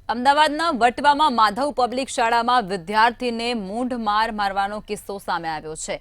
અમદાવાદના વટવામાં માધવ પબ્લિક શાળામાં વિદ્યાર્થીને મૂઢ માર મારવાનો કિસ્સો સામે આવ્યો છે।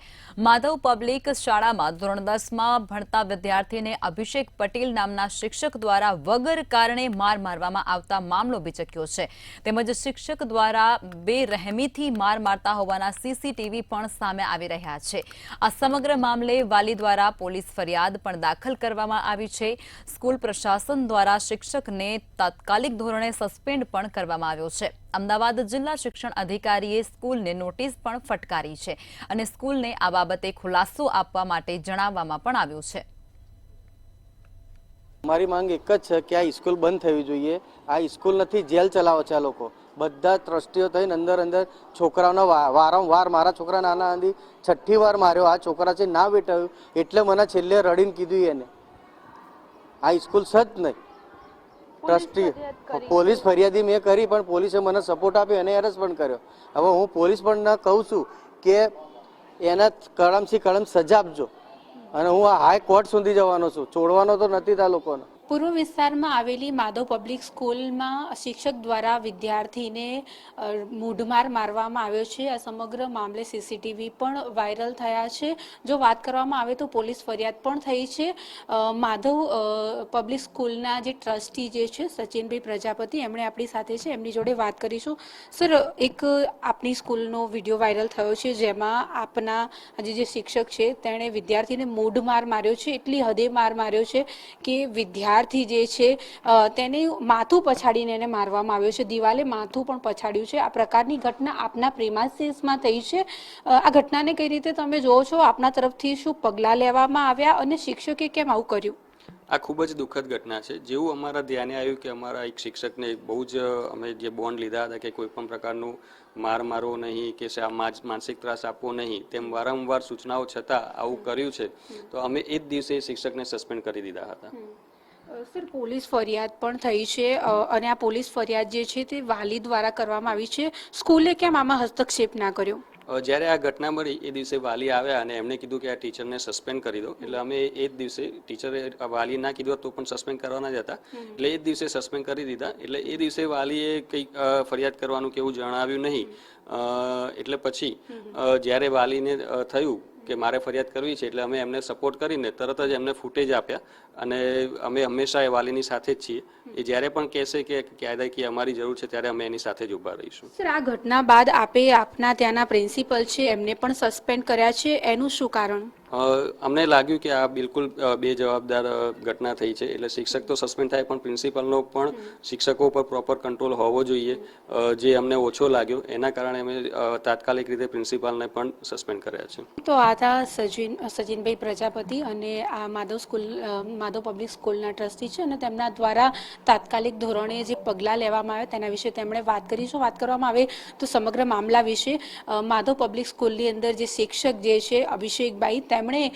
માધવ પબ્લિક શાળામાં ધોરણ 10માં ભણતા વિદ્યાર્થીને અભિષેક પટેલ નામના શિક્ષક દ્વારા વગર કારણે માર મારવામાં આવતા મામલો બીચક્યો છે। તેમજ શિક્ષક દ્વારા બેરહેમીથી માર મારતા હોવાના સીસીટીવી પણ સામે આવી રહ્યા છે। આ સમગ્ર મામલે વાલી દ્વારા પોલીસ ફરિયાદ પણ દાખલ કરવામાં આવી છે। સ્કૂલ પ્રશાસન દ્વારા શિક્ષકને તાત્કાલિક ધોરણે સસ્પેન્ડ પણ કરવામાં આવ્યો છે। અમદાવાદ જિલ્લા શિક્ષણ અધિકારીએ સ્કૂલને નોટિસ પણ ફટકારી છે અને સ્કૂલને આ બાબતે ખુલાસો આપવા માટે જણાવવામાં પણ આવ્યું છે। અમારી માંગ એક જ છે કે આ સ્કૂલ બંધ થવી જોઈએ। આ સ્કૂલ નથી, જેલ ચલાવે છે આ લોકો। બધા ટ્રસ્ટીઓ થઈને અંદર છોકરાઓને વારંવાર મારા છોકરા નાના હતી 6ઠ્ઠી વાર માર્યો। આ છોકરા છે ના બેઠાયું એટલે મને છેલ્લે રડીને કીધું એને આ સ્કૂલ છે જ નહીં। ટ્રસ્ટી પોલીસ ફરિયાદી મેં કરી પણ પોલીસે મને સપોર્ટ આપ્યો અને એરેસ્ટ પણ કર્યો। હવે હું પોલીસ પણ કહું છું કે એના કડમથી કડમ સજા આપજો અને હું આ હાઈ કોર્ટ સુધી જવાનો છું। છોડવાનો તો નથી આ લોકોને। પૂર્વ વિસ્તારમાં આવેલી માધવ પબ્લિક સ્કૂલમાં શિક્ષક દ્વારા વિદ્યાર્થીને મૂઢમાર મારવામાં આવ્યો છે। આ સમગ્ર મામલે સીસીટીવી પણ વાયરલ થયા છે। જો વાત કરવામાં આવે તો પોલીસ ફરિયાદ પણ થઈ છે। માધવ પબ્લિક સ્કૂલના જે ટ્રસ્ટી જે છે સચિનભાઈ પ્રજાપતિ એમણે આપણી સાથે છે, એમની જોડે વાત કરીશું। સર, એક આપણી સ્કૂલનો વિડીયો વાયરલ થયો છે જેમાં આપના આજે જે શિક્ષક છે તેણે વિદ્યાર્થીને મૂઢમાર માર્યો છે। એટલી હદે માર માર્યો છે કે વિદ્યાર્થી જે છે તેને માથું પછાડીને એને મારવામાં આવ્યો છે, દિવાલે માથું પણ પછાડ્યું છે। આ પ્રકારની ઘટના આપના પ્રેમાઇસીસમાં થઈ છે। આ ઘટનાને કઈ રીતે તમે જોવો છો? આપના તરફથી શું પગલાં લેવામાં આવ્યા અને શિક્ષકે કેમ આવું કર્યું? આ ખૂબ જ દુઃખદ ઘટના છે। જેવું અમારા ધ્યાને આવ્યું કે અમારા એક શિક્ષકને બહુ જ અમે જે બોન્ડ લીધા હતા કે કોઈ પણ પ્રકારનું માર મારવો નહીં કે માનસિક ત્રાસ આપવો નહીં, તેમ વારંવાર સૂચનાઓ છતાં આવું કર્યું છે તો અમે એ જ દિવસે શિક્ષકને સસ્પેન્ડ કરી દીધા હતા। સર, પોલીસ ફરિયાદ પણ થઈ છે અને આ પોલીસ ફરિયાદ જે છે તે વાલી દ્વારા કરવામાં આવી છે। સ્કૂલે કેમ આમાં હસ્તક્ષેપ ના કર્યો? જ્યારે આ ઘટના મળી એ દિવસે વાલી આવ્યા અને એમણે કીધું કે આ ટીચરને સસ્પેન્ડ કરી દો, એટલે અમે એ જ દિવસે ટીચરે વાલી ના કીધું તો પણ સસ્પેન્ડ કરવાના જ હતા એટલે એ જ દિવસે સસ્પેન્ડ કરી દીધા। એટલે એ દિવસે વાલીએ કંઈક ફરિયાદ કરવાનું કે એવું જણાવ્યું નહીં। એટલે પછી જ્યારે વાલીને થયું કે મારે ફરિયાદ કરવી છે એટલે અમે એમને સપોર્ટ કરીને તરત જ એમને ફૂટેજ આપ્યા અને અમે હંમેશા એ વાલીની સાથે જ છીએ। એ જ્યારે પણ કહેશે કે કાયદાકીય અમારી જરૂર છે ત્યારે અમે એની સાથે જ ઊભા રહીશું। સર, આ ઘટના બાદ આપના ત્યાંના પ્રિન્સિપલ છે એમને પણ સસ્પેન્ડ કર્યા છે, એનું શું કારણ? અમને લાગ્યું કે આ બિલકુલ બેજવાબદાર ઘટના થઈ છે એટલે શિક્ષક તો સસ્પેન્ડ થાય પણ પ્રિન્સિપલનો પણ શિક્ષકો પર પ્રોપર કંટ્રોલ હોવો જોઈએ, જે અમને ઓછો લાગ્યો। એના કારણે અમે તાત્કાલિક રીતે પ્રિન્સિપાલને પણ સસ્પેન્ડ કર્યા છે। તો આ હતા સચિનભાઈ પ્રજાપતિ અને આ માધવ પબ્લિક સ્કૂલના ટ્રસ્ટી છે અને તેમના દ્વારા તાત્કાલિક ધોરણે જે પગલાં લેવામાં આવ્યા તેના વિશે તેમણે વાત કરી છે। વાત કરવામાં આવે તો સમગ્ર મામલા વિશે માધવ પબ્લિક સ્કૂલની અંદર જે શિક્ષક જે છે અભિષેકભાઈ, તેમણે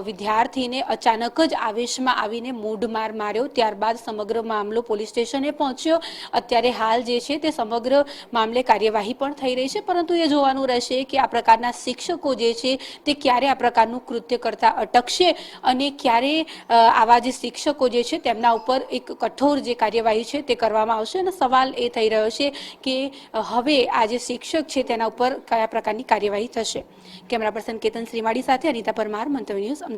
વિદ્યાર્થીને અચાનક જ આવેશમાં આવીને મૂઢમાર માર્યો। ત્યારબાદ સમગ્ર મામલો પોલીસ સ્ટેશને પહોંચ્યો। અત્યારે હાલ જે છે તે સમગ્ર મામલે કાર્યવાહી પણ થઈ રહી છે, પરંતુ એ જોવાનું રહેશે કે આ પ્રકારના શિક્ષકો જે છે તે ક્યારે આ પ્રકારનું કૃત્ય કરતા અટકશે અને ક્યારે આવા જે શિક્ષકો જે છે તેમના ઉપર એક કઠોર જે કાર્યવાહી છે તે કરવામાં આવશે। અને સવાલ એ થઈ રહ્યો છે કે હવે આ જે શિક્ષક છે તેના ઉપર કયા પ્રકારની કાર્યવાહી થશે। કેમેરા પર્સન કેતન શ્રીમાળી સાથે અનિતા પરમાર, મંતવ્ય ન્યૂઝ, અમદાવાદ।